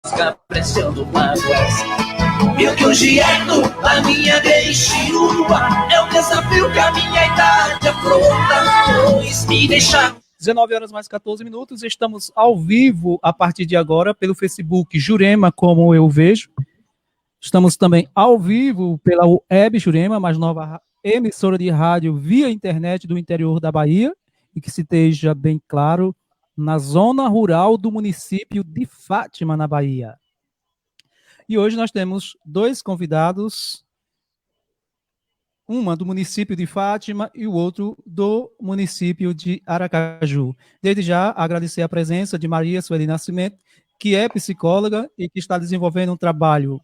Apreciando mágoas. E o que hoje é na minha deixirua é um desafio que a minha idade afronta, pois me deixar. 19 horas mais 14 minutos, estamos ao vivo a partir de agora pelo Facebook Jurema, como eu vejo. Estamos também ao vivo pela Web Jurema, mais nova emissora de rádio via internet do interior da Bahia, e que se esteja bem claro, na zona rural do município de Fátima, na Bahia. E hoje nós temos dois convidados, uma do município de Fátima e o outro do município de Aracaju. Desde já, agradecer a presença de Maria Sueli Nascimento, que é psicóloga e que está desenvolvendo um trabalho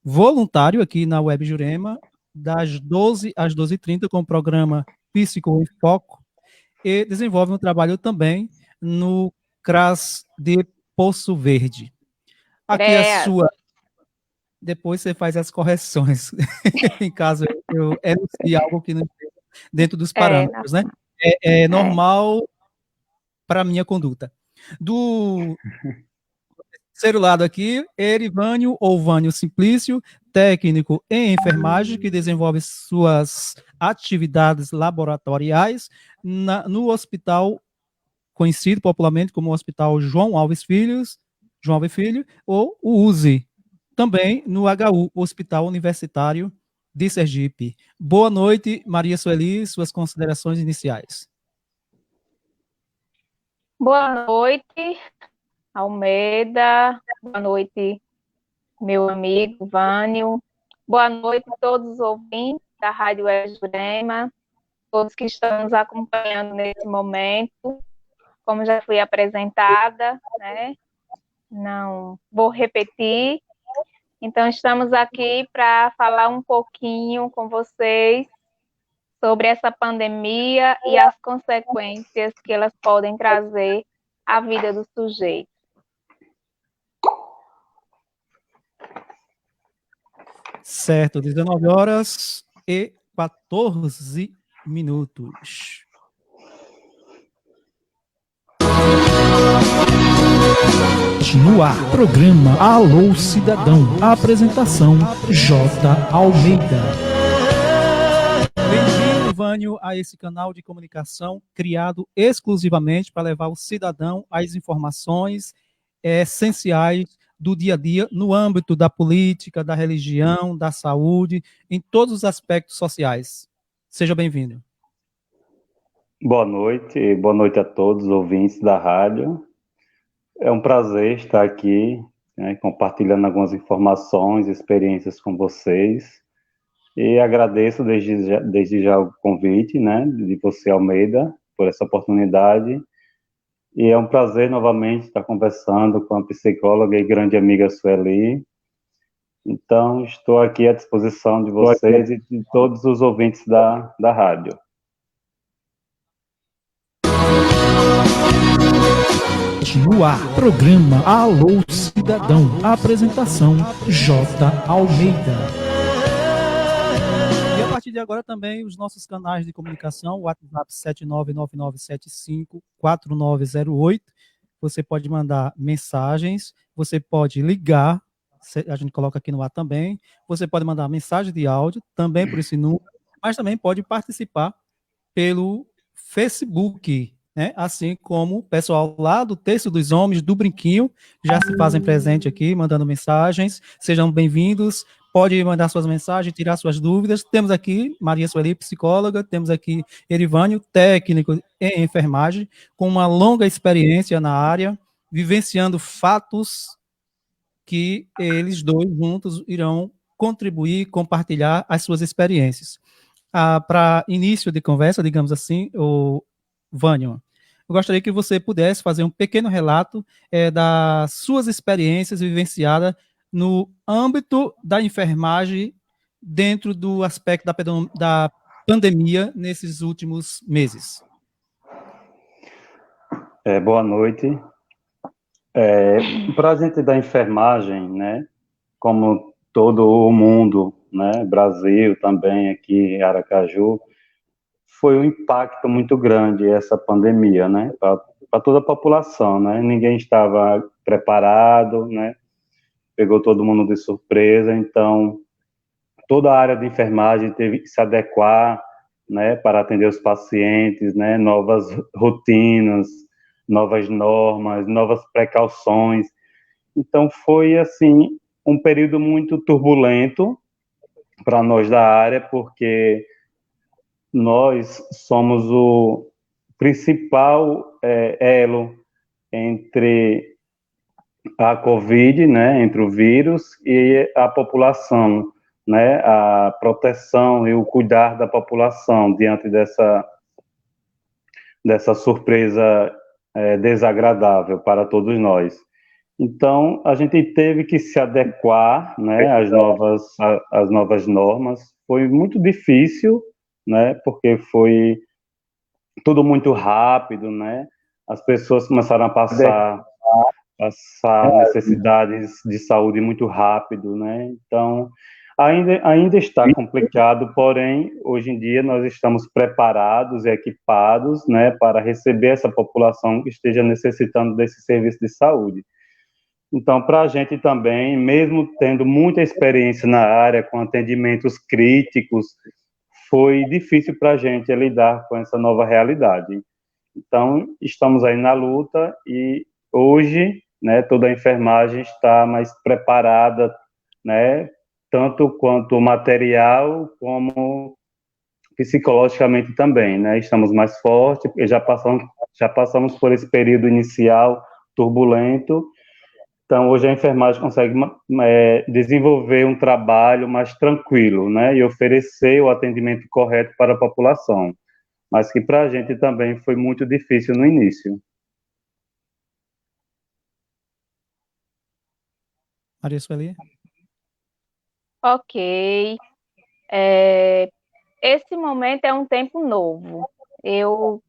voluntário aqui na Web Jurema, das 12 às 12h30, com o programa Psico em Foco, e desenvolve um trabalho também no CRAS de Poço Verde. Aqui a sua... Depois você faz as correções, em caso eu enuncie algo que não esteja dentro dos parâmetros, né? É normal para a minha conduta. Do terceiro lado aqui, Erivânio ou Vânio Simplício, técnico em enfermagem, que desenvolve suas atividades laboratoriais no hospital conhecido popularmente como Hospital João Alves Filho, ou o USE, também no HU, Hospital Universitário de Sergipe. Boa noite, Maria Sueli, suas considerações iniciais. Boa noite, Almeida. Boa noite, meu amigo Vânio. Boa noite a todos os ouvintes da Rádio Web Jurema, todos que estão nos acompanhando nesse momento. Como já fui apresentada, né? Não vou repetir. Então, estamos aqui para falar um pouquinho com vocês sobre essa pandemia e as consequências que elas podem trazer à vida do sujeito. Certo, 19 horas e 14 minutos. No ar, programa Alô Cidadão. A apresentação, J. Almeida. Bem-vindo, Vânio, a esse canal de comunicação criado exclusivamente para levar o cidadão às informações essenciais do dia a dia no âmbito da política, da religião, da saúde, em todos os aspectos sociais. Seja bem-vindo. Boa noite a todos os ouvintes da rádio. É um prazer estar aqui, né, compartilhando algumas informações, experiências com vocês. E agradeço desde já o convite, né, de você, Almeida, por essa oportunidade. E é um prazer novamente estar conversando com a psicóloga e grande amiga Sueli. Então, estou aqui à disposição de vocês e de todos os ouvintes da rádio. No ar, programa Alô Cidadão. A apresentação, J. Almeida. E a partir de agora também os nossos canais de comunicação, o WhatsApp 7999754908. Você pode mandar mensagens, você pode ligar, a gente coloca aqui no ar também. Você pode mandar mensagem de áudio, também por esse número, mas também pode participar pelo Facebook, né? Assim como o pessoal lá do Terço dos Homens, do Brinquinho, já se fazem presente aqui, mandando mensagens. Sejam bem-vindos. Pode mandar suas mensagens, tirar suas dúvidas. Temos aqui Maria Sueli, psicóloga. Temos aqui Erivânio, técnico em enfermagem, com uma longa experiência na área, vivenciando fatos que eles dois juntos irão contribuir, compartilhar as suas experiências. Para início de conversa, digamos assim, o Vânio, eu gostaria que você pudesse fazer um pequeno relato das suas experiências vivenciadas no âmbito da enfermagem dentro do aspecto da pandemia nesses últimos meses. Boa noite. Para a gente da enfermagem, né, como todo o mundo, né, Brasil também, aqui em Aracaju, foi um impacto muito grande essa pandemia, né, para toda a população, né, ninguém estava preparado, né, pegou todo mundo de surpresa, então toda a área de enfermagem teve que se adequar, né, para atender os pacientes, né, novas rotinas, novas normas, novas precauções. Então foi assim um período muito turbulento para nós da área, porque nós somos o principal elo entre a Covid, né, entre o vírus e a população, né, a proteção e o cuidar da população diante dessa surpresa desagradável para todos nós. Então, a gente teve que se adequar, né, às novas normas. Foi muito difícil, né, porque foi tudo muito rápido, né? As pessoas começaram a passar necessidades de saúde muito rápido, né? Então, ainda está complicado, porém, hoje em dia nós estamos preparados e equipados, né, para receber essa população que esteja necessitando desse serviço de saúde. Então, para a gente também, mesmo tendo muita experiência na área, com atendimentos críticos, foi difícil para a gente lidar com essa nova realidade. Então, estamos aí na luta e hoje, né, toda a enfermagem está mais preparada, né, tanto quanto material como psicologicamente também, né, estamos mais fortes, porque já passamos por esse período inicial turbulento. Então, hoje a enfermagem consegue desenvolver um trabalho mais tranquilo, né, e oferecer o atendimento correto para a população, mas que para a gente também foi muito difícil no início. Maria Sueli? Ok. Esse momento é um tempo novo. Eu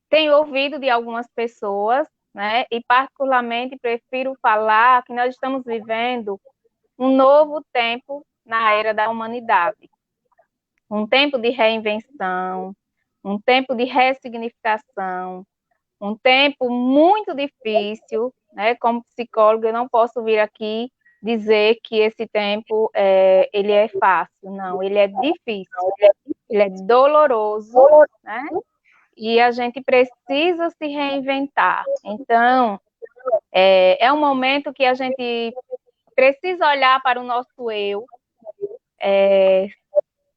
tenho ouvido de algumas pessoas, né, e particularmente prefiro falar que nós estamos vivendo um novo tempo na era da humanidade. Um tempo de reinvenção, um tempo de ressignificação, um tempo muito difícil, né? Como psicóloga, eu não posso vir aqui dizer que esse tempo ele é fácil, não, ele é difícil, ele é doloroso, né? E a gente precisa se reinventar. Então, é um momento que a gente precisa olhar para o nosso eu.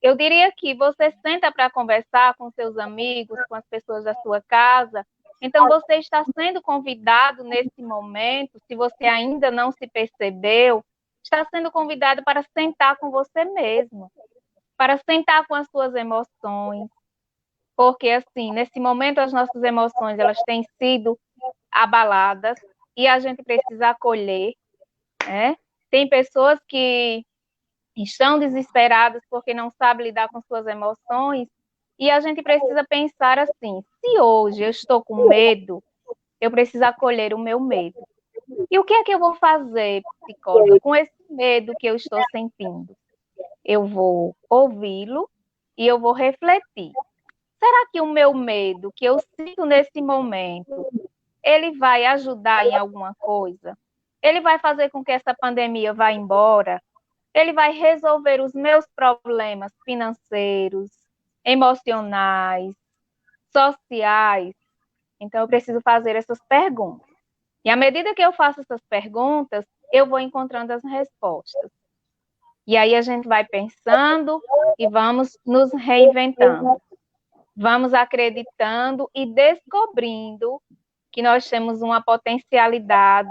Eu diria que você senta para conversar com seus amigos, com as pessoas da sua casa. Então, você está sendo convidado nesse momento, se você ainda não se percebeu, está sendo convidado para sentar com você mesmo, para sentar com as suas emoções, porque, assim, nesse momento, as nossas emoções, elas têm sido abaladas e a gente precisa acolher, né? Tem pessoas que estão desesperadas porque não sabem lidar com suas emoções e a gente precisa pensar assim, se hoje eu estou com medo, eu preciso acolher o meu medo. E o que é que eu vou fazer, psicóloga, com esse medo que eu estou sentindo? Eu vou ouvi-lo e eu vou refletir. Será que o meu medo que eu sinto nesse momento, ele vai ajudar em alguma coisa? Ele vai fazer com que essa pandemia vá embora? Ele vai resolver os meus problemas financeiros, emocionais, sociais? Então, eu preciso fazer essas perguntas. E à medida que eu faço essas perguntas, eu vou encontrando as respostas. E aí a gente vai pensando e vamos nos reinventando. Vamos acreditando e descobrindo que nós temos uma potencialidade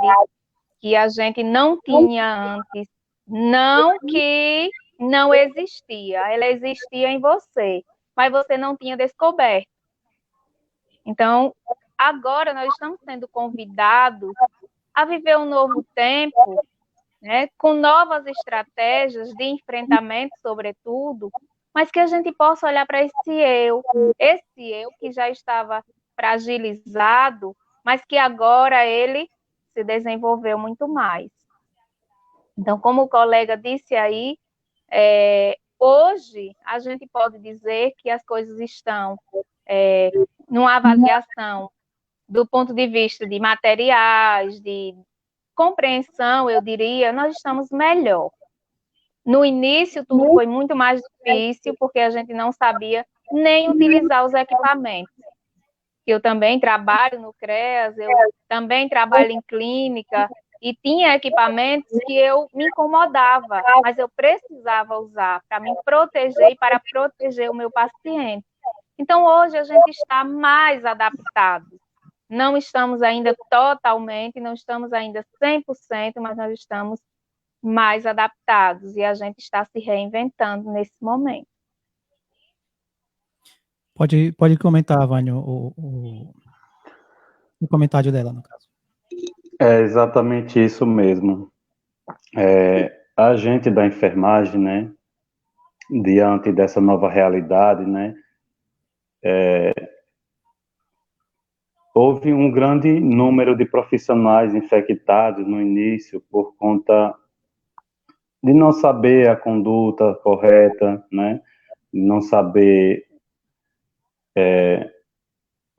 que a gente não tinha antes. Não que não existia, ela existia em você, mas você não tinha descoberto. Então, agora nós estamos sendo convidados a viver um novo tempo, né, com novas estratégias de enfrentamento, sobretudo, mas que a gente possa olhar para esse eu que já estava fragilizado, mas que agora ele se desenvolveu muito mais. Então, como o colega disse aí, hoje a gente pode dizer que as coisas estão numa avaliação do ponto de vista de materiais, de compreensão, eu diria, nós estamos melhor. No início, tudo foi muito mais difícil, porque a gente não sabia nem utilizar os equipamentos. Eu também trabalho no CREAS, eu também trabalho em clínica, e tinha equipamentos que eu me incomodava, mas eu precisava usar para me proteger e para proteger o meu paciente. Então, hoje a gente está mais adaptado. Não estamos ainda totalmente, não estamos ainda 100%, mas nós estamos mais adaptados e a gente está se reinventando nesse momento. Pode comentar, Vânio, o comentário dela, no caso. É exatamente isso mesmo. A gente da enfermagem, né, diante dessa nova realidade, né, houve um grande número de profissionais infectados no início por conta de não saber a conduta correta, né, de não saber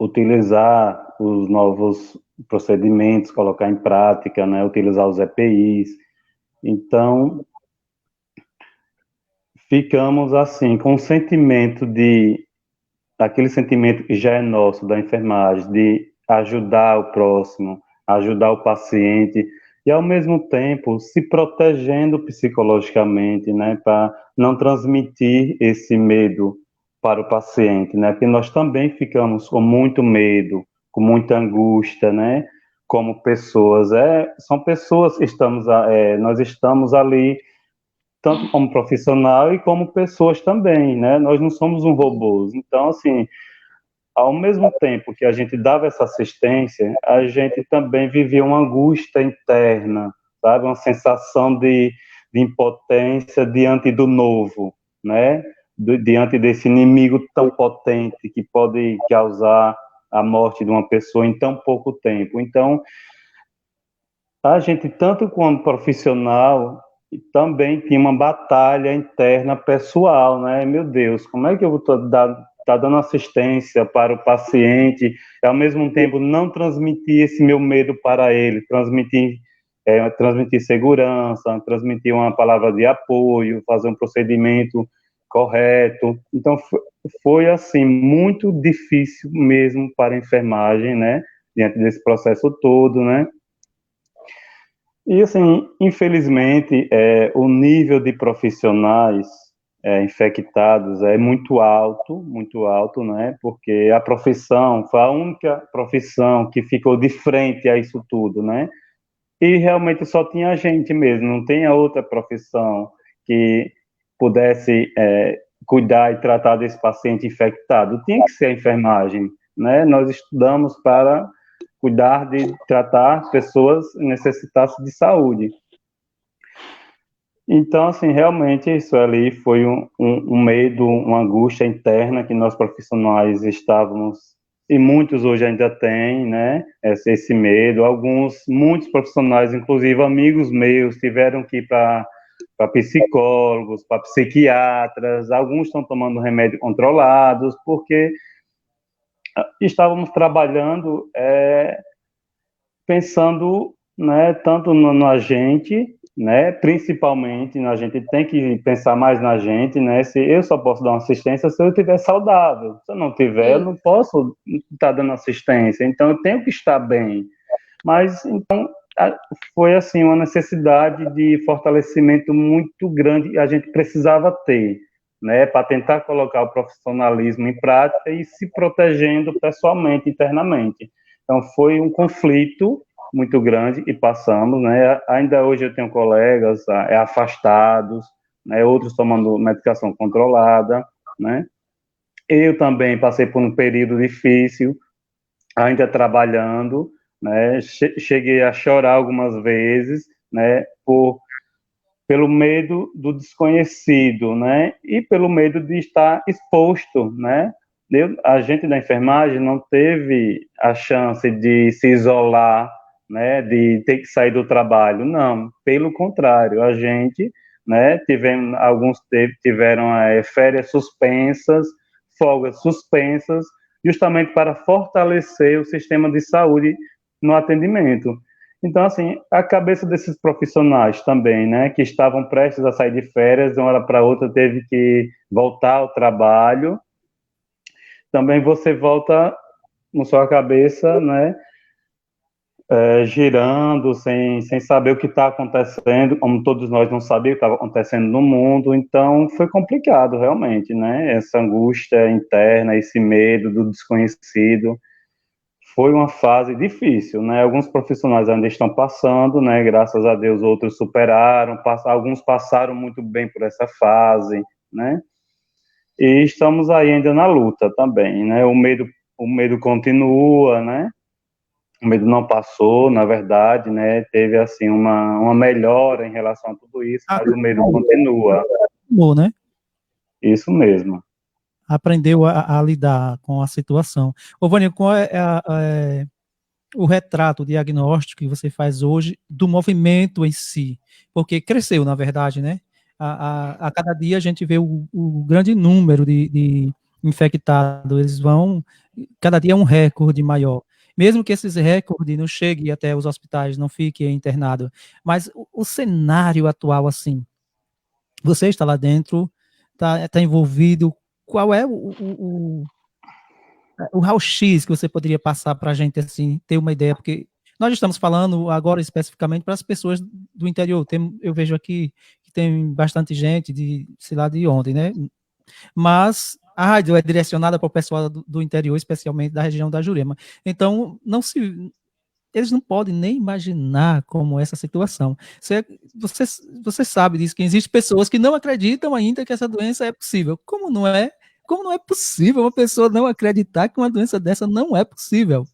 utilizar os novos procedimentos, colocar em prática, né, utilizar os EPIs. Então, ficamos assim, com um sentimento aquele sentimento que já é nosso da enfermagem, de ajudar o próximo, ajudar o paciente, e ao mesmo tempo se protegendo psicologicamente, né, para não transmitir esse medo para o paciente, né, porque nós também ficamos com muito medo, com muita angústia, né, como pessoas, são pessoas que nós estamos ali, tanto como profissional e como pessoas também, né, nós não somos um robôs, então, assim, ao mesmo tempo que a gente dava essa assistência, a gente também vivia uma angústia interna, sabe? Uma sensação de impotência diante do novo, né? Diante desse inimigo tão potente que pode causar a morte de uma pessoa em tão pouco tempo. Então, a gente, tanto como profissional, também tinha uma batalha interna pessoal, né? Meu Deus, como é que eu vou tá dando assistência para o paciente e, ao mesmo tempo, não transmitir esse meu medo para ele, transmitir segurança, transmitir uma palavra de apoio, fazer um procedimento correto. Então, foi assim, muito difícil mesmo para a enfermagem, né? Diante desse processo todo, né? E, assim, infelizmente, o nível de profissionais infectados é muito alto, né? Porque a profissão foi a única profissão que ficou de frente a isso tudo, né? E realmente só tinha a gente mesmo, não tem outra profissão que pudesse cuidar e tratar desse paciente infectado. Tinha que ser a enfermagem, né? Nós estudamos para cuidar de tratar pessoas necessitadas de saúde. Então, assim, realmente isso ali foi um medo, uma angústia interna que nós profissionais estávamos, e muitos hoje ainda têm, né, esse medo. Muitos profissionais, inclusive amigos meus, tiveram que ir para psicólogos, para psiquiatras, alguns estão tomando remédio controlados, porque estávamos trabalhando pensando, né, tanto na gente, né, principalmente a gente tem que pensar mais na gente, né, se eu só posso dar uma assistência se eu estiver saudável, se eu não tiver, eu não posso estar dando assistência, então eu tenho que estar bem, mas então foi assim uma necessidade de fortalecimento muito grande que a gente precisava ter, né, para tentar colocar o profissionalismo em prática e se protegendo pessoalmente, internamente. Então foi um conflito muito grande e passamos, né? Ainda hoje eu tenho colegas afastados, né? Outros tomando medicação controlada, né? Eu também passei por um período difícil, ainda trabalhando, né? Cheguei a chorar algumas vezes, né? Pelo medo do desconhecido, né? E pelo medo de estar exposto, né? A gente da enfermagem não teve a chance de se isolar, né, de ter que sair do trabalho, não, pelo contrário, a gente, né, alguns tiveram férias suspensas, folgas suspensas, justamente para fortalecer o sistema de saúde no atendimento. Então, assim, a cabeça desses profissionais também, né, que estavam prestes a sair de férias, de uma hora para outra teve que voltar ao trabalho, também você volta na sua cabeça, né, girando, sem saber o que está acontecendo, como todos nós não sabíamos o que estava acontecendo no mundo, então foi complicado, realmente, né, essa angústia interna, esse medo do desconhecido, foi uma fase difícil, né, alguns profissionais ainda estão passando, né, graças a Deus outros superaram, alguns passaram muito bem por essa fase, né, e estamos aí ainda na luta também, né, o medo continua, né, o medo não passou, na verdade, né, teve, assim, uma melhora em relação a tudo isso, mas o medo continua. Né? Isso mesmo. Aprendeu a lidar com a situação. Ô, Vânia, qual é o retrato, o diagnóstico que você faz hoje do movimento em si? Porque cresceu, na verdade, né? A cada dia a gente vê o grande número de infectados, eles vão, cada dia é um recorde maior. Mesmo que esses recordes não cheguem até os hospitais, não fiquem internados, mas o cenário atual, assim, você está lá dentro, está envolvido, qual é o raio-x que você poderia passar para a gente, assim, ter uma ideia, porque nós estamos falando agora especificamente para as pessoas do interior. Eu vejo aqui que tem bastante gente de, sei lá, de onde, né? Mas a rádio é direcionada para o pessoal do interior, especialmente da região da Jurema. Então, eles não podem nem imaginar como é essa situação. Você sabe disso, que existem pessoas que não acreditam ainda que essa doença é possível. Como não é possível uma pessoa não acreditar que uma doença dessa não é possível?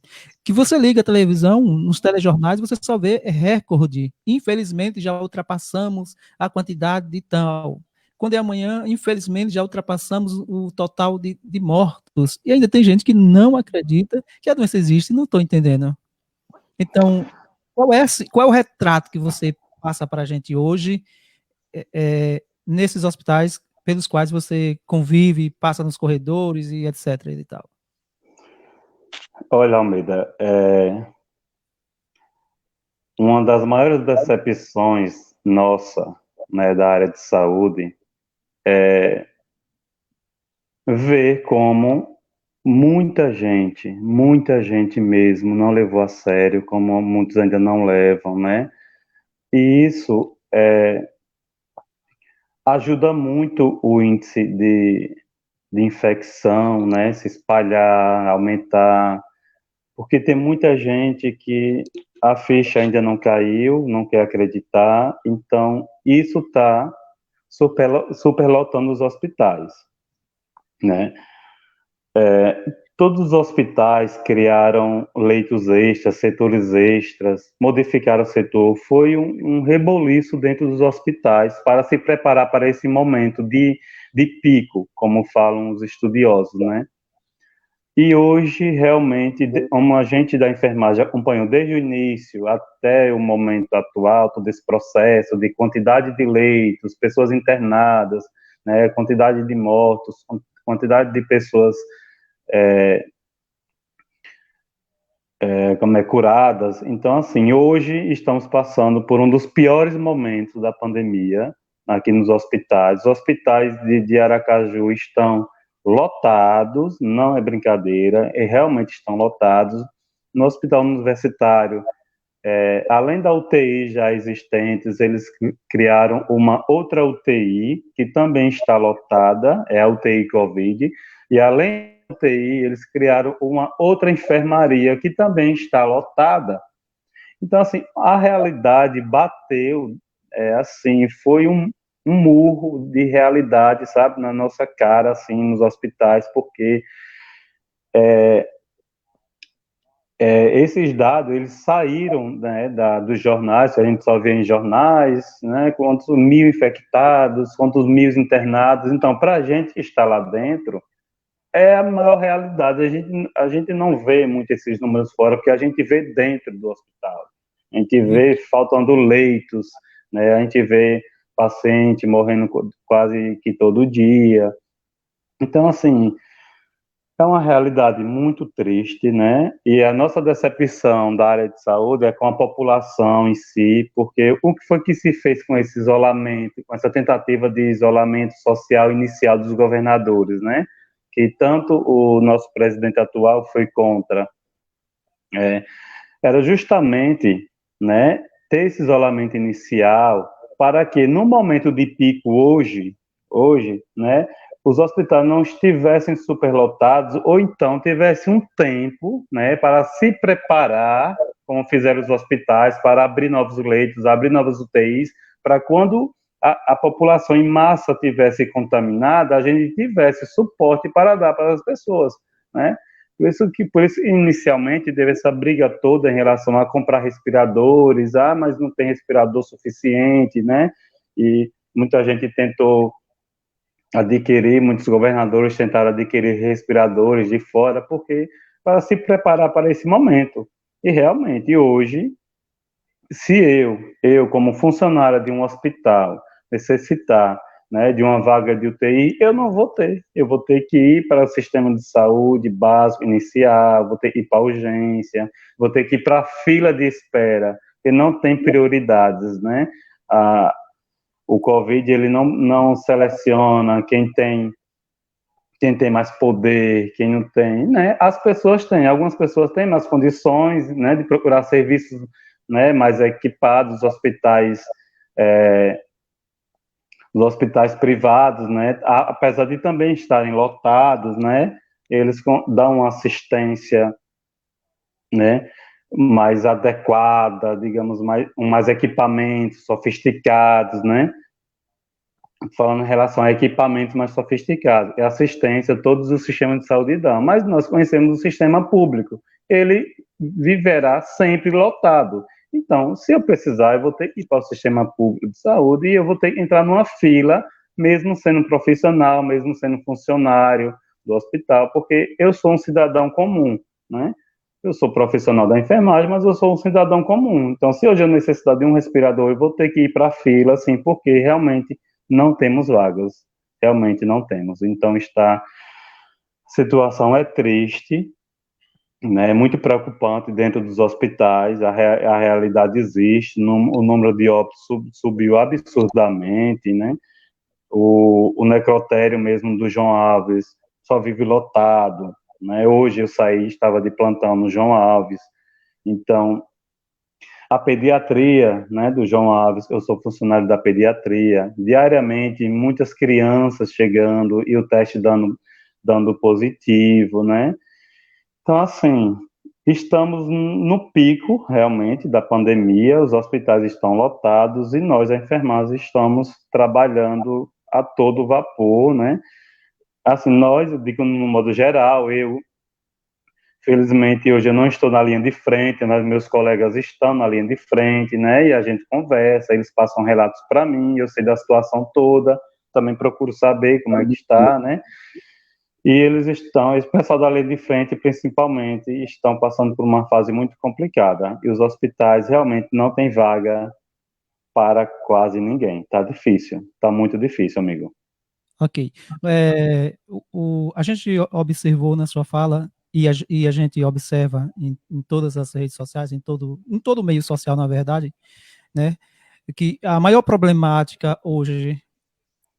Que você liga a televisão, nos telejornais, você só vê recorde. Infelizmente, já ultrapassamos a quantidade de tal. Quando é amanhã, infelizmente, já ultrapassamos o total de mortos. E ainda tem gente que não acredita que a doença existe e não estou entendendo. Então, qual é o retrato que você passa para a gente hoje, nesses hospitais pelos quais você convive, passa nos corredores e etc. e tal? Olha, Almeida, uma das maiores decepções nossa, né, da área de saúde é ver como muita gente mesmo não levou a sério, como muitos ainda não levam, né? E isso ajuda muito o índice de infecção, né? Se espalhar, aumentar, porque tem muita gente que a ficha ainda não caiu, não quer acreditar, então isso está superlotando os hospitais, né? Todos os hospitais criaram leitos extras, setores extras, modificaram o setor. Foi um reboliço dentro dos hospitais para se preparar para esse momento de pico, como falam os estudiosos, né? E hoje, realmente, como a gente da enfermagem acompanhou desde o início até o momento atual, todo esse processo de quantidade de leitos, pessoas internadas, né, quantidade de mortos, quantidade de pessoas curadas. Então, assim, hoje estamos passando por um dos piores momentos da pandemia aqui nos hospitais. Os hospitais de Aracaju estão lotados, não é brincadeira, e realmente estão lotados. No hospital universitário, além da UTI já existentes, eles criaram uma outra UTI, que também está lotada, é a UTI Covid, e além da UTI, eles criaram uma outra enfermaria, que também está lotada. Então, assim, a realidade bateu, assim, foi um murro de realidade, sabe, na nossa cara, assim, nos hospitais, porque esses dados, eles saíram, né, dos jornais, a gente só vê em jornais, né, quantos 1.000 infectados, quantos 1.000 internados. Então, para a gente que está lá dentro, é a maior realidade. A gente não vê muito esses números fora, porque a gente vê dentro do hospital. A gente vê faltando leitos, né, a gente vê paciente morrendo quase que todo dia. Então, assim, É uma realidade muito triste, né? E a nossa decepção da área de saúde é com a população em si, porque o que foi que se fez com esse isolamento, com essa tentativa de isolamento social inicial dos governadores, né? Que tanto o nosso presidente atual foi contra. Era justamente, né, ter esse isolamento inicial para que no momento de pico hoje, né, os hospitais não estivessem superlotados ou então tivesse um tempo, né, para se preparar, como fizeram os hospitais, para abrir novos leitos, abrir novas UTIs, para quando a população em massa tivesse contaminada, a gente tivesse suporte para dar para as pessoas, né? Por isso, inicialmente, teve essa briga toda em relação a comprar respiradores, mas não tem respirador suficiente, né? E muita gente tentou adquirir, muitos governadores tentaram adquirir respiradores de fora, porque para se preparar para esse momento. E realmente, hoje, se eu como funcionária de um hospital, necessitar, né, de uma vaga de UTI, eu não vou ter. Eu vou ter que ir para o sistema de saúde básico, inicial, vou ter que ir para a urgência, vou ter que ir para a fila de espera, que não tem prioridades, né? O Covid, ele não seleciona quem tem mais poder, quem não tem, né? As pessoas têm, algumas pessoas têm mais condições, né, de procurar serviços, né, mais equipados, hospitais os hospitais privados, né, apesar de também estarem lotados, né, eles dão uma assistência, né, mais adequada, digamos, mais equipamentos sofisticados, né, falando em relação a equipamentos mais sofisticados, é assistência, todos os sistemas de saúde dão, mas nós conhecemos o sistema público, ele viverá sempre lotado. Então, se eu precisar, eu vou ter que ir para o sistema público de saúde e eu vou ter que entrar numa fila, mesmo sendo profissional, mesmo sendo funcionário do hospital, porque eu sou um cidadão comum, né? Eu sou profissional da enfermagem, mas eu sou um cidadão comum. Então, se hoje eu necessitar de um respirador, eu vou ter que ir para a fila, assim, porque realmente não temos vagas. Realmente não temos. Então, a situação é triste, né, é muito preocupante dentro dos hospitais, a realidade existe, o número de óbitos subiu absurdamente, né, o necrotério mesmo do João Alves só vive lotado, né, hoje eu estava de plantão no João Alves, então, a pediatria, né, do João Alves, eu sou funcionário da pediatria, diariamente muitas crianças chegando e o teste dando positivo, né, então, assim, estamos no pico, realmente, da pandemia, os hospitais estão lotados e nós, a enfermagem, estamos trabalhando a todo vapor, né? Assim, nós, eu digo no modo geral, felizmente, hoje eu não estou na linha de frente, mas meus colegas estão na linha de frente, né? E a gente conversa, eles passam relatos para mim, eu sei da situação toda, também procuro saber como é que está, né? E esse pessoal da linha de frente, principalmente, estão passando por uma fase muito complicada. E os hospitais realmente não têm vaga para quase ninguém. Está difícil, está muito difícil, amigo. Ok. A gente observou na sua fala, e a gente observa em todas as redes sociais, em todo meio social, na verdade, né, que a maior problemática hoje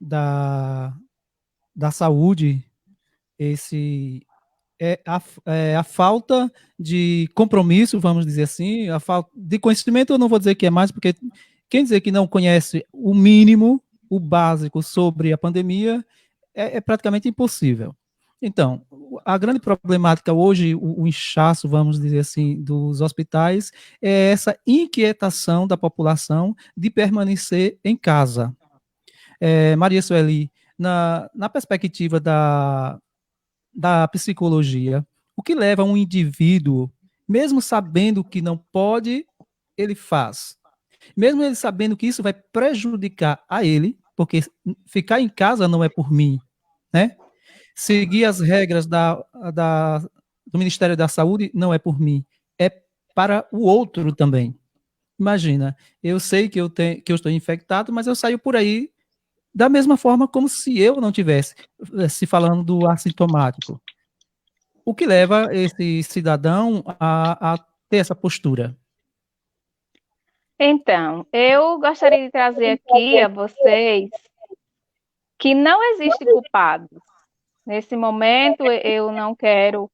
da saúde é a falta de compromisso, vamos dizer assim, a falta de conhecimento. Eu não vou dizer que é mais, porque quem dizer que não conhece o mínimo, o básico sobre a pandemia, é praticamente impossível. Então, a grande problemática hoje, o inchaço, vamos dizer assim, dos hospitais, é essa inquietação da população de permanecer em casa. Maria Sueli, na perspectiva da psicologia, o que leva um indivíduo, mesmo sabendo que não pode, ele faz. Mesmo ele sabendo que isso vai prejudicar a ele, porque ficar em casa não é por mim, né? Seguir as regras do Ministério da Saúde não é por mim, é para o outro também. Imagina, eu sei que que eu estou infectado, mas eu saio por aí da mesma forma como se eu não tivesse, se falando do assintomático. O que leva esse cidadão a ter essa postura? Então, eu gostaria de trazer aqui a vocês que não existe culpado. Nesse momento, eu não quero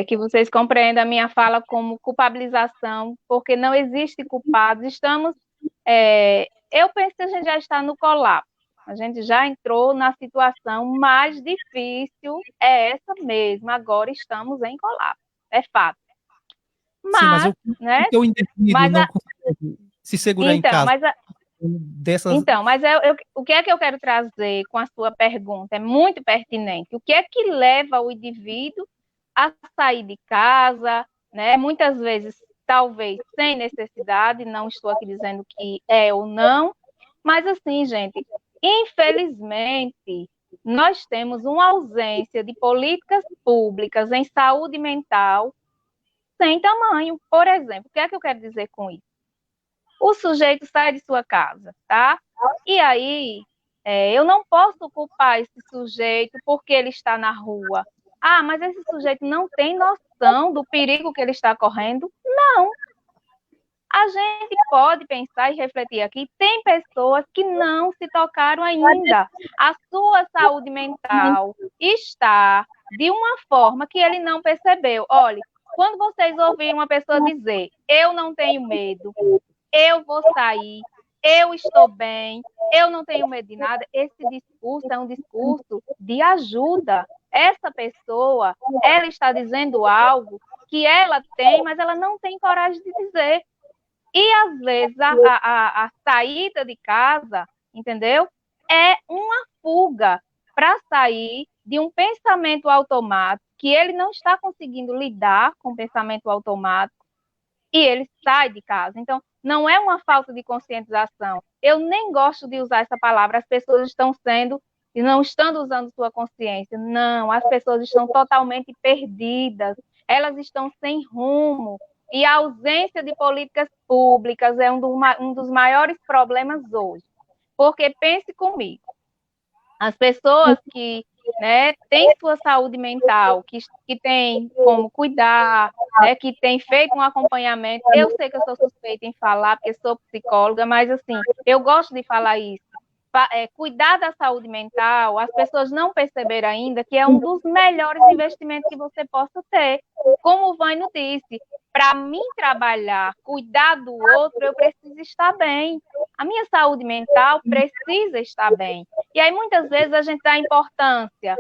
que vocês compreendam a minha fala como culpabilização, porque não existe culpado. Eu penso que a gente já está no colapso. A gente já entrou na situação mais difícil, é essa mesmo. Agora estamos em colapso, é fato. Sim, mas Mas, né? o indivíduo Mas não consegue se segurar em Então, casa mas dessas... Então, mas o que é que eu quero trazer com a sua pergunta? É muito pertinente. O que é que leva o indivíduo a sair de casa, né? Muitas vezes, talvez, sem necessidade, não estou aqui dizendo que é ou não, mas assim, gente, infelizmente, nós temos uma ausência de políticas públicas em saúde mental sem tamanho. Por exemplo, o que é que eu quero dizer com isso? O sujeito sai de sua casa, tá? E aí, eu não posso culpar esse sujeito porque ele está na rua. Ah, mas esse sujeito não tem noção do perigo que ele está correndo? Não. A gente pode pensar e refletir aqui. Tem pessoas que não se tocaram ainda. A sua saúde mental está de uma forma que ele não percebeu. Olha, quando vocês ouvirem uma pessoa dizer, eu não tenho medo, eu vou sair, eu estou bem, eu não tenho medo de nada. Esse discurso é um discurso de ajuda. Essa pessoa, ela está dizendo algo que ela tem, mas ela não tem coragem de dizer. E, às vezes, a saída de casa, entendeu? É uma fuga para sair de um pensamento automático, que ele não está conseguindo lidar com o pensamento automático, e ele sai de casa. Então, não é uma falta de conscientização. Eu nem gosto de usar essa palavra. As pessoas estão sendo e não estão usando sua consciência. Não, as pessoas estão totalmente perdidas. Elas estão sem rumo. E a ausência de políticas públicas é um dos maiores problemas hoje. Porque pense comigo, as pessoas que têm sua saúde mental, que têm como cuidar, que têm feito um acompanhamento. Eu sei que eu sou suspeita em falar, porque sou psicóloga, mas assim, eu gosto de falar isso. Cuidar da saúde mental, as pessoas não perceberam ainda que é um dos melhores investimentos que você possa ter. Como o Vânio disse, para mim trabalhar, cuidar do outro, eu preciso estar bem. A minha saúde mental precisa estar bem. E aí, muitas vezes, a gente dá importância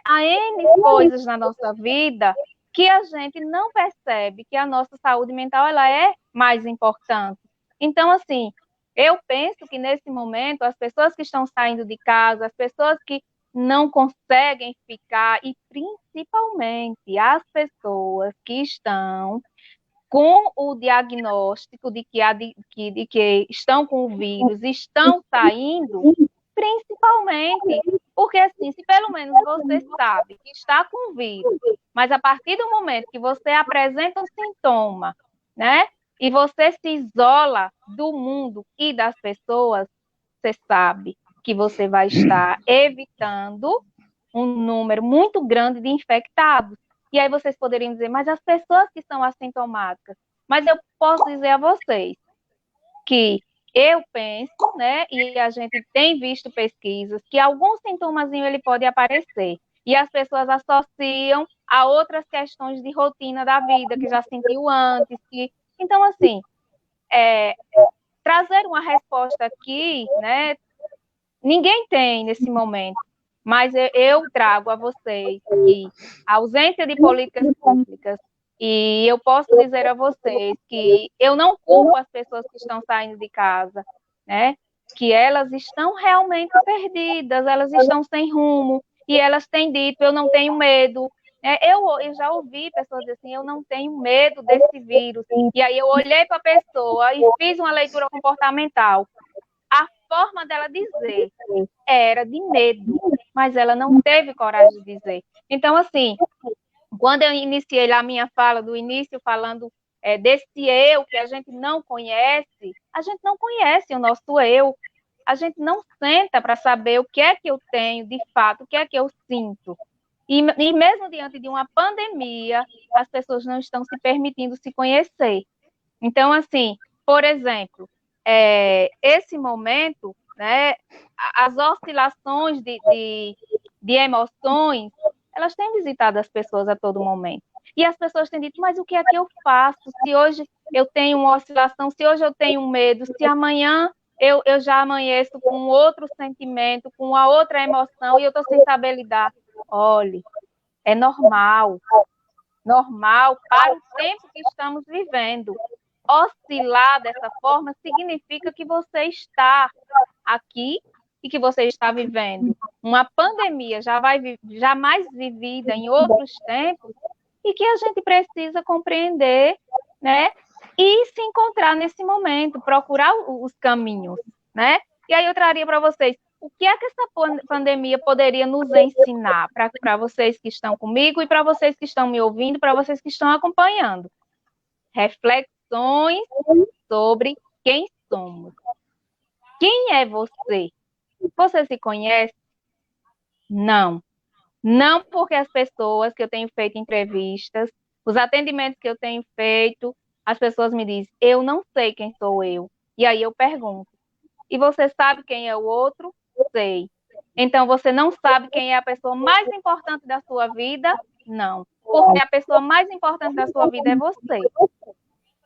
a N coisas na nossa vida que a gente não percebe que a nossa saúde mental ela é mais importante. Então, assim, eu penso que, nesse momento, as pessoas que estão saindo de casa, as pessoas que não conseguem ficar, e principalmente as pessoas que estão com o diagnóstico de que estão com o vírus, estão saindo, principalmente, porque assim, se pelo menos você sabe que está com o vírus, mas a partir do momento que você apresenta um sintoma, e você se isola do mundo e das pessoas, você sabe que você vai estar evitando um número muito grande de infectados. E aí vocês poderiam dizer, mas as pessoas que são assintomáticas. Mas eu posso dizer a vocês que eu penso, e a gente tem visto pesquisas, que algum sintomazinho ele pode aparecer. E as pessoas associam a outras questões de rotina da vida, que já sentiu antes. Então, assim, trazer uma resposta aqui, ninguém tem nesse momento. Mas eu trago a vocês que a ausência de políticas públicas, e eu posso dizer a vocês que eu não culpo as pessoas que estão saindo de casa, que elas estão realmente perdidas, elas estão sem rumo, e elas têm dito, eu não tenho medo. Eu já ouvi pessoas dizer assim, eu não tenho medo desse vírus. E aí eu olhei para a pessoa e fiz uma leitura comportamental. A forma dela dizer era de medo, mas ela não teve coragem de dizer. Então, assim, quando eu iniciei lá a minha fala do início, falando desse eu que a gente não conhece o nosso eu. A gente não senta para saber o que é que eu tenho de fato, o que é que eu sinto. E mesmo diante de uma pandemia, as pessoas não estão se permitindo se conhecer. Então, assim, por exemplo, esse momento, né, as oscilações de emoções, elas têm visitado as pessoas a todo momento. E as pessoas têm dito, mas o que é que eu faço? Se hoje eu tenho uma oscilação, se hoje eu tenho medo, se amanhã eu já amanheço com outro sentimento, com uma outra emoção, e eu estou sem saber lidar. Olhe, é normal para o tempo que estamos vivendo. Oscilar dessa forma significa que você está aqui e que você está vivendo uma pandemia jamais vivida em outros tempos e que a gente precisa compreender, né? E se encontrar nesse momento, procurar os caminhos, né? E aí eu traria para vocês o que é que essa pandemia poderia nos ensinar para vocês que estão comigo e para vocês que estão me ouvindo, para vocês que estão acompanhando. Reflexões sobre quem somos. Quem é você? Você se conhece? Não. Não, porque as pessoas que eu tenho feito entrevistas, os atendimentos que eu tenho feito, as pessoas me dizem, eu não sei quem sou eu. E aí eu pergunto, e você sabe quem é o outro? Sei. Então você não sabe quem é a pessoa mais importante da sua vida? Não. Porque a pessoa mais importante da sua vida é você.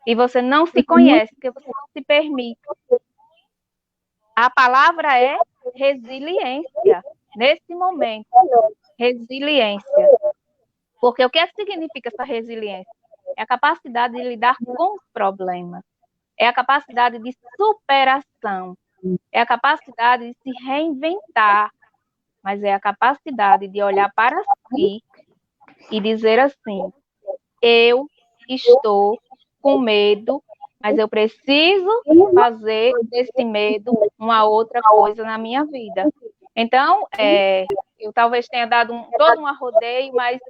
E você não se conhece, porque você não se permite. A palavra é resiliência. Nesse momento, resiliência. Porque o que significa essa resiliência? É a capacidade de lidar com os problemas. É a capacidade de superação. É a capacidade de se reinventar. Mas é a capacidade de olhar para si e dizer assim, eu estou com medo, mas eu preciso fazer desse medo uma outra coisa na minha vida. Então, eu talvez tenha dado todo um arrodeio, mas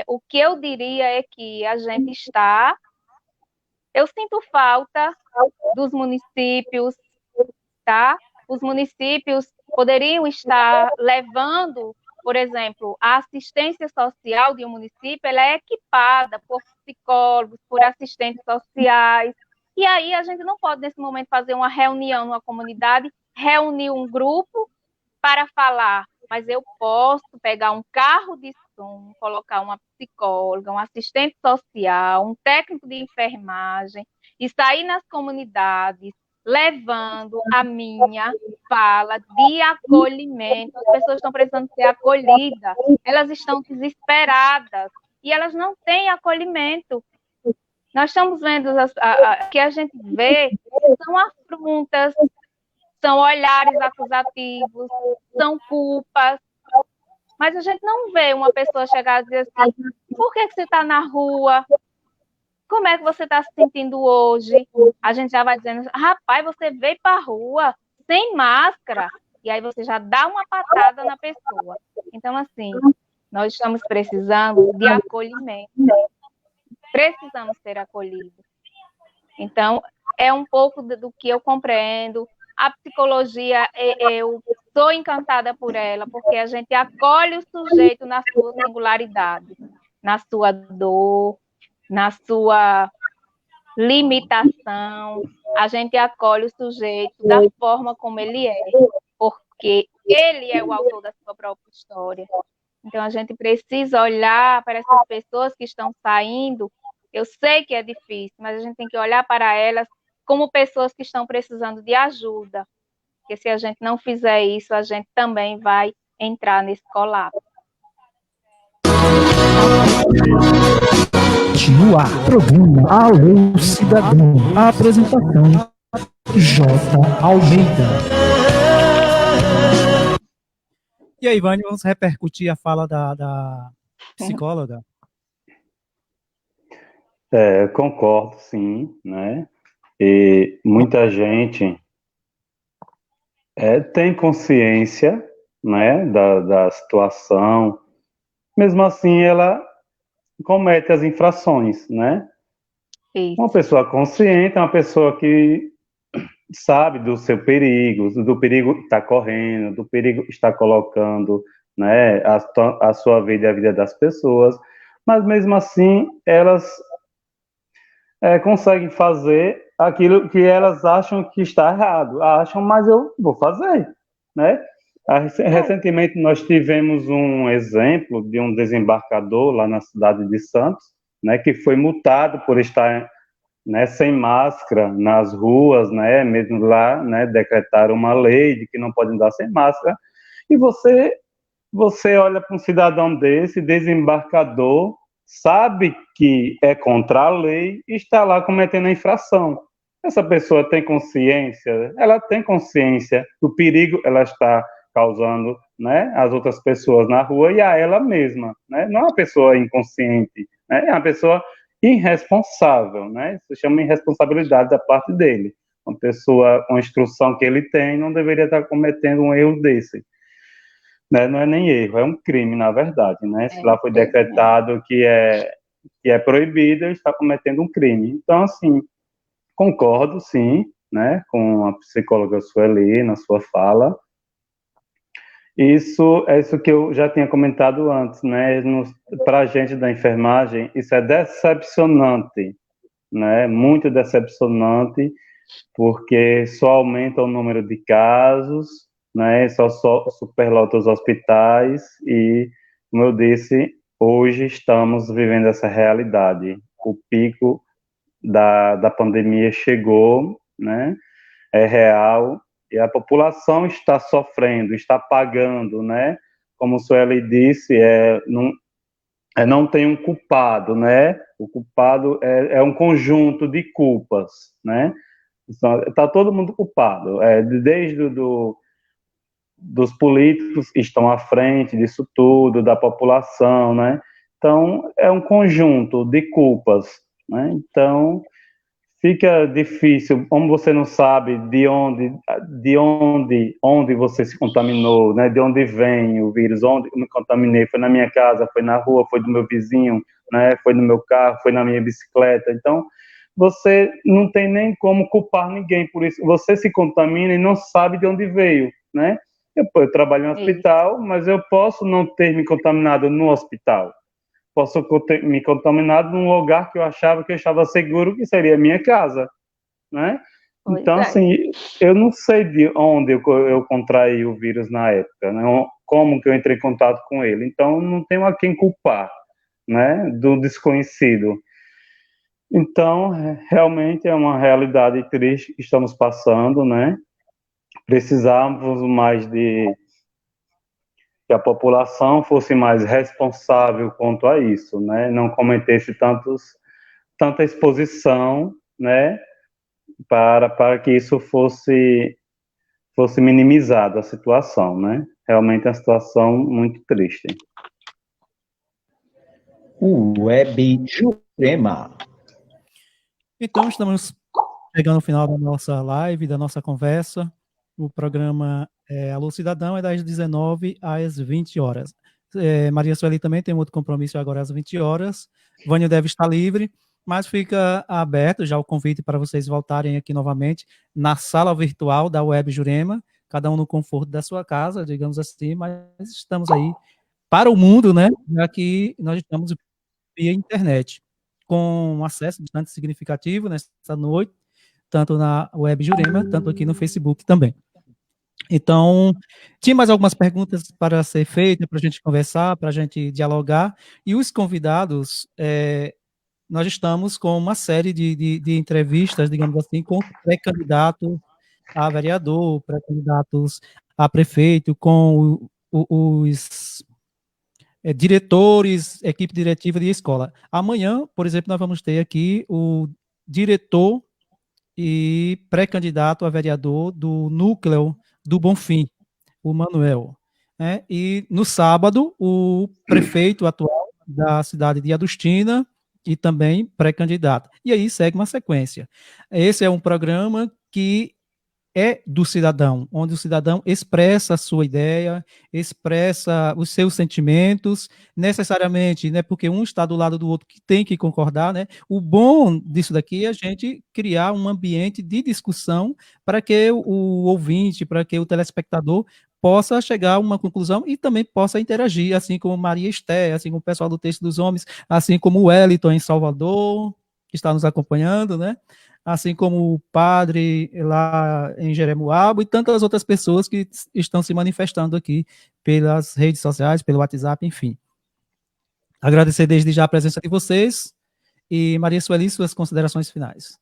o que eu diria é que a gente está... Eu sinto falta dos municípios, tá? Os municípios poderiam estar levando, por exemplo, a assistência social de um município, ela é equipada por psicólogos, por assistentes sociais, e aí a gente não pode, nesse momento, fazer uma reunião numa comunidade, reunir um grupo para falar, mas eu posso pegar um carro de som, colocar uma psicóloga, um assistente social, um técnico de enfermagem, e sair nas comunidades, levando a minha fala de acolhimento. As pessoas estão precisando ser acolhidas, elas estão desesperadas e elas não têm acolhimento. Nós estamos vendo que a gente vê são afrontas, são olhares acusativos, são culpas, mas a gente não vê uma pessoa chegar e dizer assim, por que você está na rua? Como é que você está se sentindo hoje? A gente já vai dizendo, rapaz, você veio para a rua sem máscara, e aí você já dá uma patada na pessoa. Então, assim, nós estamos precisando de acolhimento. Precisamos ser acolhidos. Então, é um pouco do que eu compreendo. A psicologia, eu sou encantada por ela, porque a gente acolhe o sujeito na sua singularidade, na sua dor, na sua limitação, a gente acolhe o sujeito da forma como ele é, porque ele é o autor da sua própria história. Então, a gente precisa olhar para essas pessoas que estão saindo. Eu sei que é difícil, mas a gente tem que olhar para elas como pessoas que estão precisando de ajuda, porque se a gente não fizer isso, a gente também vai entrar nesse colapso. No ar, programa Alô Cidadão. A apresentação, J. Almeida. E aí, Vânia, vamos repercutir a fala da psicóloga? Concordo, sim, né? E muita gente tem consciência, né, da situação, mesmo assim ela comete as infrações, né? Isso. Uma pessoa consciente é uma pessoa que sabe do seu perigo, do perigo que está correndo, do perigo que está colocando né, a sua vida e a vida das pessoas, mas mesmo assim elas conseguem fazer aquilo que elas acham que está errado. Acham, mas eu vou fazer, né? Recentemente nós tivemos um exemplo de um desembarcador lá na cidade de Santos, né, que foi multado por estar, né, sem máscara nas ruas, né, mesmo lá, né, decretaram uma lei de que não pode andar sem máscara, e você olha para um cidadão desse, desembarcador, sabe que é contra a lei e está lá cometendo a infração. Essa pessoa tem consciência? Ela tem consciência do perigo ela está causando, né, às outras pessoas na rua e a ela mesma, né? Não é uma pessoa inconsciente, né? É uma pessoa irresponsável, né? Se chama irresponsabilidade da parte dele. Uma pessoa com a instrução que ele tem não deveria estar cometendo um erro desse. Né? Não é nem erro, é um crime, na verdade, né? Se lá foi decretado que é proibido, ele está cometendo um crime. Então, assim, concordo, sim, né, com a psicóloga Sueli na sua fala. Isso é isso que eu já tinha comentado antes, né? Para a gente da enfermagem, isso é decepcionante, né? Muito decepcionante, porque só aumenta o número de casos, né? Só superlota os hospitais e, como eu disse, hoje estamos vivendo essa realidade. O pico da pandemia chegou, né? É real e a população está sofrendo, está pagando, né? Como o Sueli disse, não tem um culpado, né? O culpado é um conjunto de culpas, né? Está todo mundo culpado, desde dos políticos que estão à frente disso tudo, da população, né? Então, é um conjunto de culpas, né? Então, fica difícil, como você não sabe onde você se contaminou, né? De onde vem o vírus, onde eu me contaminei, foi na minha casa, foi na rua, foi do meu vizinho, né? Foi no meu carro, foi na minha bicicleta. Então, você não tem nem como culpar ninguém por isso. Você se contamina e não sabe de onde veio, né? Eu trabalho no hospital, mas eu posso não ter me contaminado no hospital. Posso ter me contaminado num lugar que eu achava que eu estava seguro, que seria a minha casa, né? Então, assim, eu não sei de onde eu contraí o vírus na época, né? Como que eu entrei em contato com ele. Então, não tenho a quem culpar, né? Do desconhecido. Então, realmente é uma realidade triste que estamos passando, né? Precisávamos mais que a população fosse mais responsável quanto a isso, né? Não cometesse tanta exposição, né? Para que isso fosse minimizado a situação, né? Realmente é uma situação muito triste. Web Jurema. Então, estamos chegando ao final da nossa live, da nossa conversa. O programa Alô Cidadão é das 19 às 20 horas. Maria Sueli também tem outro compromisso agora às 20 horas. Vânia deve estar livre, mas fica aberto já o convite para vocês voltarem aqui novamente na sala virtual da Web Jurema, cada um no conforto da sua casa, digamos assim, mas estamos aí para o mundo, né? Já que nós estamos via internet, com um acesso bastante significativo nessa noite, tanto na Web Jurema, tanto aqui no Facebook também. Então, tinha mais algumas perguntas para ser feitas, para a gente conversar, para a gente dialogar, e os convidados, nós estamos com uma série de entrevistas, digamos assim, com pré-candidatos a vereador, pré-candidatos a prefeito, com os diretores, equipe diretiva de escola. Amanhã, por exemplo, nós vamos ter aqui o diretor e pré-candidato a vereador do núcleo do Bonfim, o Manuel. E no sábado, o prefeito atual da cidade de Adustina e também pré-candidato. E aí segue uma sequência. Esse é um programa que é do cidadão, onde o cidadão expressa a sua ideia, expressa os seus sentimentos, necessariamente, né, porque um está do lado do outro que tem que concordar, né? O bom disso daqui é a gente criar um ambiente de discussão para que o ouvinte, para que o telespectador possa chegar a uma conclusão e também possa interagir, assim como Maria Esté, assim como o pessoal do Texto dos Homens, assim como o Wellington em Salvador, que está nos acompanhando, né? Assim como o padre lá em Jeremoabo e tantas outras pessoas que estão se manifestando aqui pelas redes sociais, pelo WhatsApp, enfim. Agradecer desde já a presença de vocês e Maria Sueli, suas considerações finais.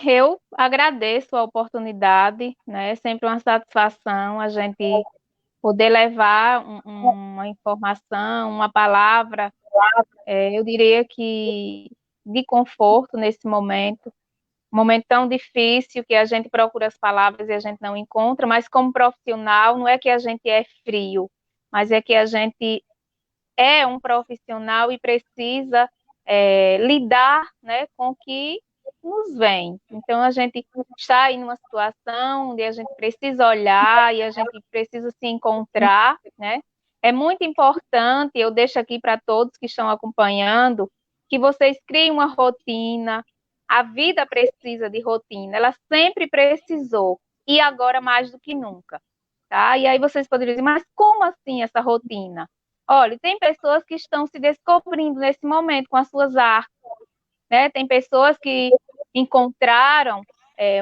Eu agradeço a oportunidade, né? É sempre uma satisfação a gente poder levar uma informação, uma palavra, eu diria que de conforto nesse momento, um momento tão difícil que a gente procura as palavras e a gente não encontra, mas como profissional, não é que a gente é frio, mas é que a gente é um profissional e precisa lidar, né, com o que nos vem. Então, a gente está em uma situação onde a gente precisa olhar e a gente precisa se encontrar, né? É muito importante, eu deixo aqui para todos que estão acompanhando, que vocês criem uma rotina. A vida precisa de rotina, ela sempre precisou, e agora mais do que nunca, tá? E aí vocês poderiam dizer, mas como assim essa rotina? Olha, tem pessoas que estão se descobrindo nesse momento com as suas artes, né? Tem pessoas que encontraram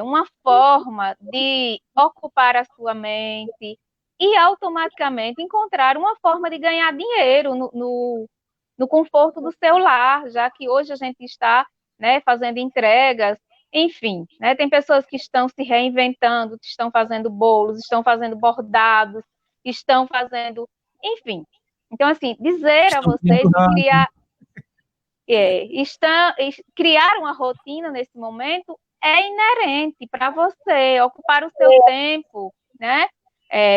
uma forma de ocupar a sua mente e automaticamente encontraram uma forma de ganhar dinheiro no conforto do seu lar, já que hoje a gente está, né, fazendo entregas, enfim, né? Tem pessoas que estão se reinventando, estão fazendo bolos, estão fazendo bordados, estão fazendo, enfim. Então, assim, dizer a vocês que criar uma rotina nesse momento é inerente para você, ocupar o seu tempo, né?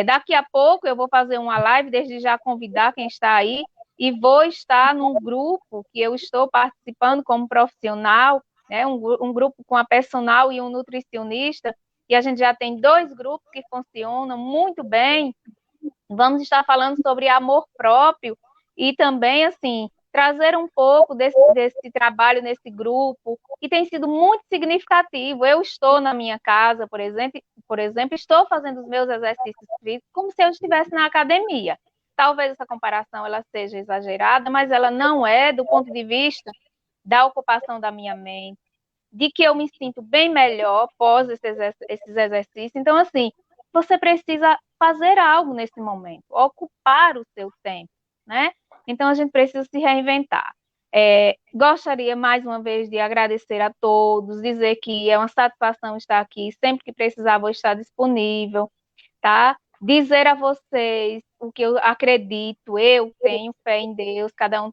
Daqui a pouco eu vou fazer uma live, desde já convidar quem está aí, e vou estar num grupo que eu estou participando como profissional, né? Um grupo com a personal e um nutricionista, e a gente já tem 2 grupos que funcionam muito bem. Vamos estar falando sobre amor próprio e também, assim, trazer um pouco desse trabalho nesse grupo, que tem sido muito significativo. Eu estou na minha casa, por exemplo, estou fazendo os meus exercícios físicos como se eu estivesse na academia. Talvez essa comparação ela seja exagerada, mas ela não é do ponto de vista da ocupação da minha mente, de que eu me sinto bem melhor após esses exercícios. Então, assim, você precisa fazer algo nesse momento, ocupar o seu tempo, né? Então, a gente precisa se reinventar. Gostaria, mais uma vez, de agradecer a todos, dizer que é uma satisfação estar aqui, sempre que precisar vou estar disponível, tá? Dizer a vocês o que eu acredito, eu tenho fé em Deus, cada um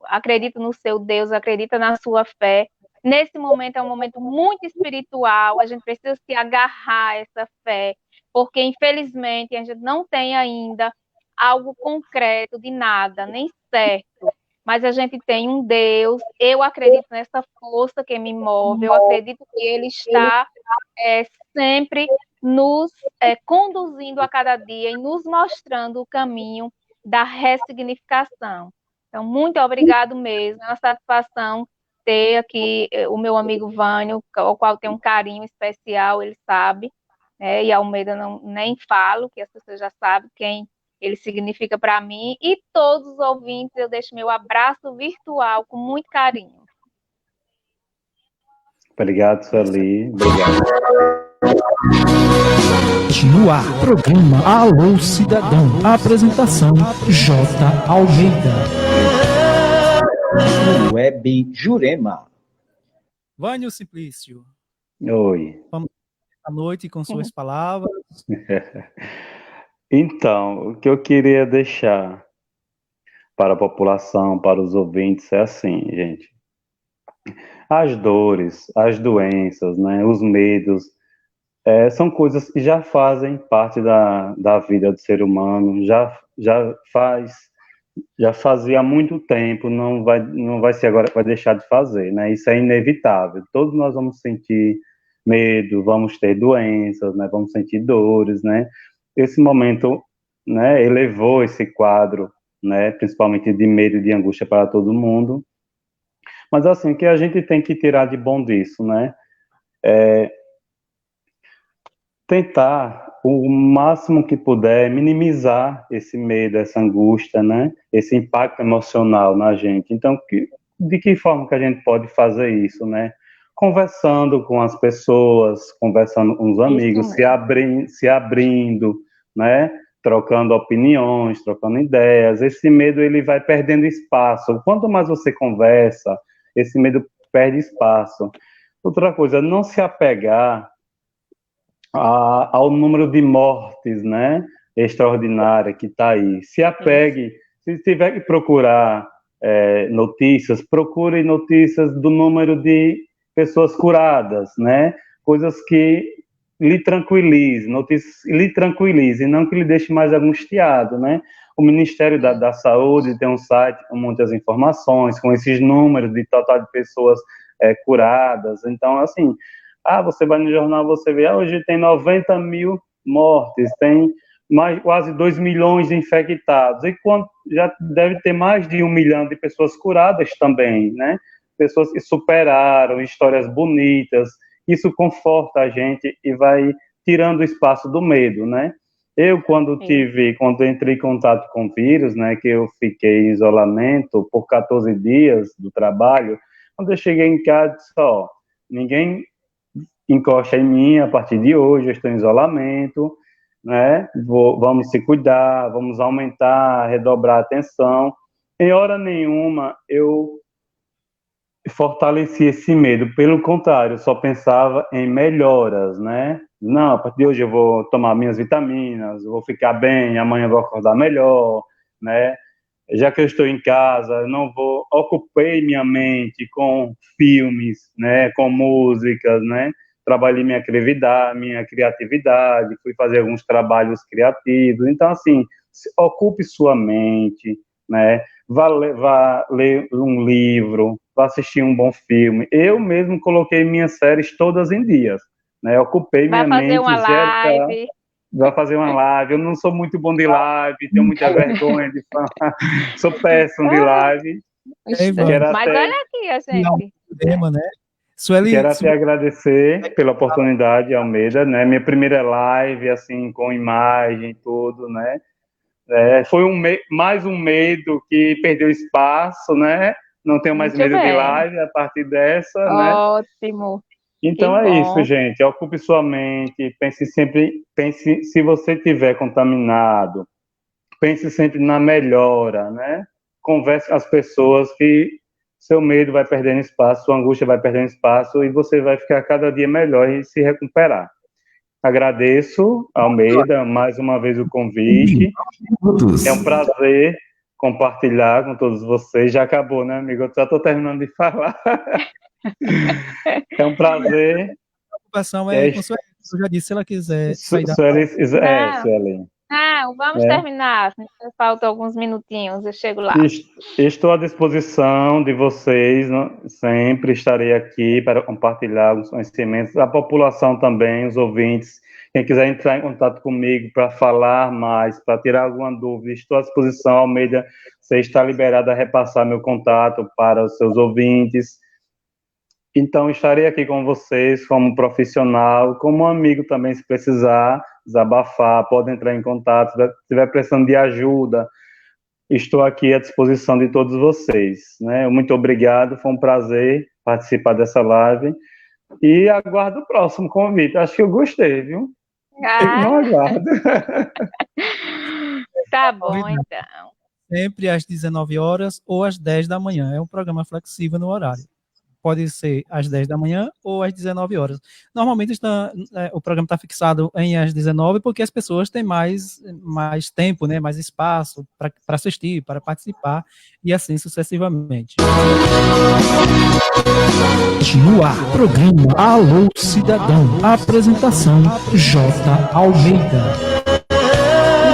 acredita no seu Deus, acredita na sua fé. Nesse momento é um momento muito espiritual, a gente precisa se agarrar a essa fé, porque infelizmente a gente não tem ainda algo concreto de nada, nem certo, mas a gente tem um Deus, eu acredito nessa força que me move, eu acredito que Ele está sempre nos conduzindo a cada dia e nos mostrando o caminho da ressignificação. Então, muito obrigado mesmo, é uma satisfação ter aqui o meu amigo Vânio, ao qual tenho um carinho especial, ele sabe, e Almeida nem falo, que as pessoas já sabem quem ele significa para mim, e todos os ouvintes, eu deixo meu abraço virtual com muito carinho. Obrigado, Sueli. Obrigado. No ar, programa Alô Cidadão. Apresentação J. Almeida. Web Jurema. Vânio Simplício. Oi. Vamos à noite com suas palavras. Então, o que eu queria deixar para a população, para os ouvintes, é assim, gente. As dores, as doenças, né, os medos, são coisas que já fazem parte da vida do ser humano, já fazia há muito tempo, não vai ser agora que vai deixar de fazer, né? Isso é inevitável. Todos nós vamos sentir medo, vamos ter doenças, né? Vamos sentir dores, né? Esse momento, né, elevou esse quadro, né, principalmente de medo e de angústia para todo mundo. Mas assim, o que a gente tem que tirar de bom disso, né? tentar o máximo que puder minimizar esse medo, essa angústia, né? Esse impacto emocional na gente. Então, de que forma que a gente pode fazer isso, né? Conversando com as pessoas, conversando com os amigos, se abrindo, né? Trocando opiniões, trocando ideias. Esse medo ele vai perdendo espaço. Quanto mais você conversa, esse medo perde espaço. Outra coisa, não se apegar ao número de mortes, né, extraordinária que está aí. Se apegue, se tiver que procurar notícias, procure notícias do número de pessoas curadas, né, coisas que lhe tranquilizem, notícias que lhe tranquilizem, não que lhe deixe mais angustiado, né. O Ministério da Saúde tem um site com muitas informações, com esses números de total de pessoas curadas. Então, assim, você vai no jornal, você vê, hoje tem 90 mil mortes, tem quase 2 milhões de infectados, e já deve ter mais de 1 milhão de pessoas curadas também, né? Pessoas que superaram, histórias bonitas, isso conforta a gente e vai tirando o espaço do medo, né? Eu, quando entrei em contato com o vírus, né, que eu fiquei em isolamento por 14 dias do trabalho, quando eu cheguei em casa, ninguém encosta em mim a partir de hoje, eu estou em isolamento, né? Vamos se cuidar, vamos aumentar, redobrar a atenção. Em hora nenhuma eu fortaleci esse medo, pelo contrário, eu só pensava em melhoras, né? Não, a partir de hoje eu vou tomar minhas vitaminas, eu vou ficar bem, amanhã eu vou acordar melhor, né? Já que eu estou em casa, eu não vou... Ocupei minha mente com filmes, né? Com músicas, né? Trabalhei minha criatividade, fui fazer alguns trabalhos criativos. Então, assim, ocupe sua mente, né? Vá ler um livro, vá assistir um bom filme. Eu mesmo coloquei minhas séries todas em dias, né? Ocupei minha mente. Vai fazer uma live. Eu não sou muito bom de live, tenho muita vergonha de falar. Sou péssimo de live. Mas olha aqui, a gente. Né? Quero até agradecer pela oportunidade, Almeida, né? Minha primeira live, assim, com imagem e tudo, né? Foi mais um medo que perdeu espaço, né? Não tenho mais medo de live a partir dessa, né? Ótimo. Então isso, gente. Ocupe sua mente, pense, se você estiver contaminado, pense sempre na melhora, né? Converse com as pessoas que seu medo vai perdendo espaço, sua angústia vai perdendo espaço e você vai ficar cada dia melhor e se recuperar. Agradeço, Almeida, mais uma vez o convite. É um prazer compartilhar com todos vocês. Já acabou, né, amigo? Eu já estou terminando de falar. É um prazer. A preocupação é com Sueli. Eu já disse, se ela quiser. Sueli. Vamos terminar. Faltam alguns minutinhos, eu chego lá. Estou à disposição de vocês, sempre estarei aqui para compartilhar os conhecimentos. A população também, os ouvintes, quem quiser entrar em contato comigo para falar mais, para tirar alguma dúvida, estou à disposição, Almeida. Você está liberado a repassar meu contato para os seus ouvintes. Então, estarei aqui com vocês como profissional, como amigo também, se precisar desabafar, pode entrar em contato, se estiver precisando de ajuda, estou aqui à disposição de todos vocês, né? Muito obrigado, foi um prazer participar dessa live e aguardo o próximo convite. Acho que eu gostei, viu? Não aguardo. Tá bom, então. Sempre às 19 horas ou às 10 da manhã. É um programa flexível no horário. Pode ser às 10 da manhã ou às 19 horas. Normalmente o programa está fixado às 19 porque as pessoas têm mais tempo, né, mais espaço para assistir, para participar e assim sucessivamente. No ar, programa Alô Cidadão. Apresentação J. Almeida.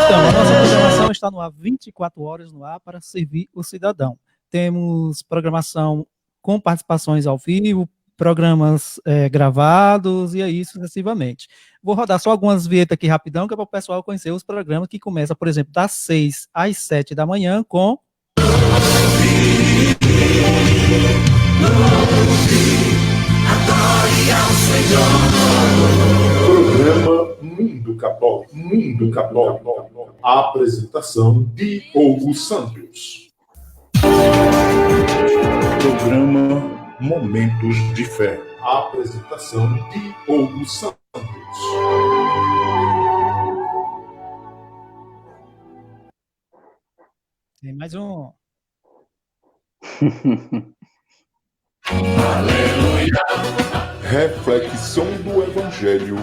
Então, a nossa programação está no ar 24 horas no ar para servir o cidadão. Temos programação com participações ao vivo, programas gravados e aí sucessivamente. Vou rodar só algumas vinhetas aqui rapidão, que é para o pessoal conhecer os programas que começam, por exemplo, das 6 às 7 da manhã com... Programa Católico. A apresentação de Hugo Santos. Programa Momentos de Fé. A apresentação de Hugo Santos. Tem mais um. Aleluia! Reflexão do Evangelho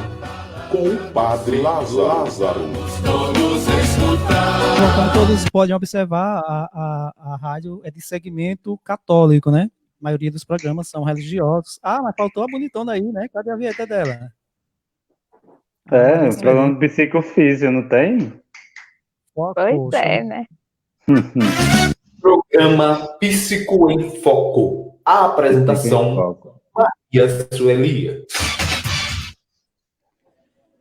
com o Padre Lázaro. Todos escutar. Bom, como todos podem observar, a rádio é de segmento católico, né? A maioria dos programas são religiosos. Ah, mas faltou a bonitona aí, né? Cadê a vinheta dela? O programa de psicofísica, não tem? Pois é, né? Programa Psico em Foco. A apresentação Maria Suelia.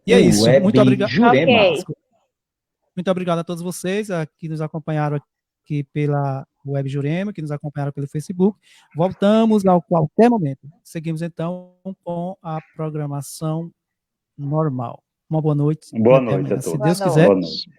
E é isso. Muito obrigado. Okay. Muito obrigado a todos vocês que nos acompanharam aqui pela Web Jurema, que nos acompanharam pelo Facebook. Voltamos a qualquer momento. Seguimos então com a programação normal. Uma boa noite. Boa noite a todos. Se Deus quiser. Boa noite.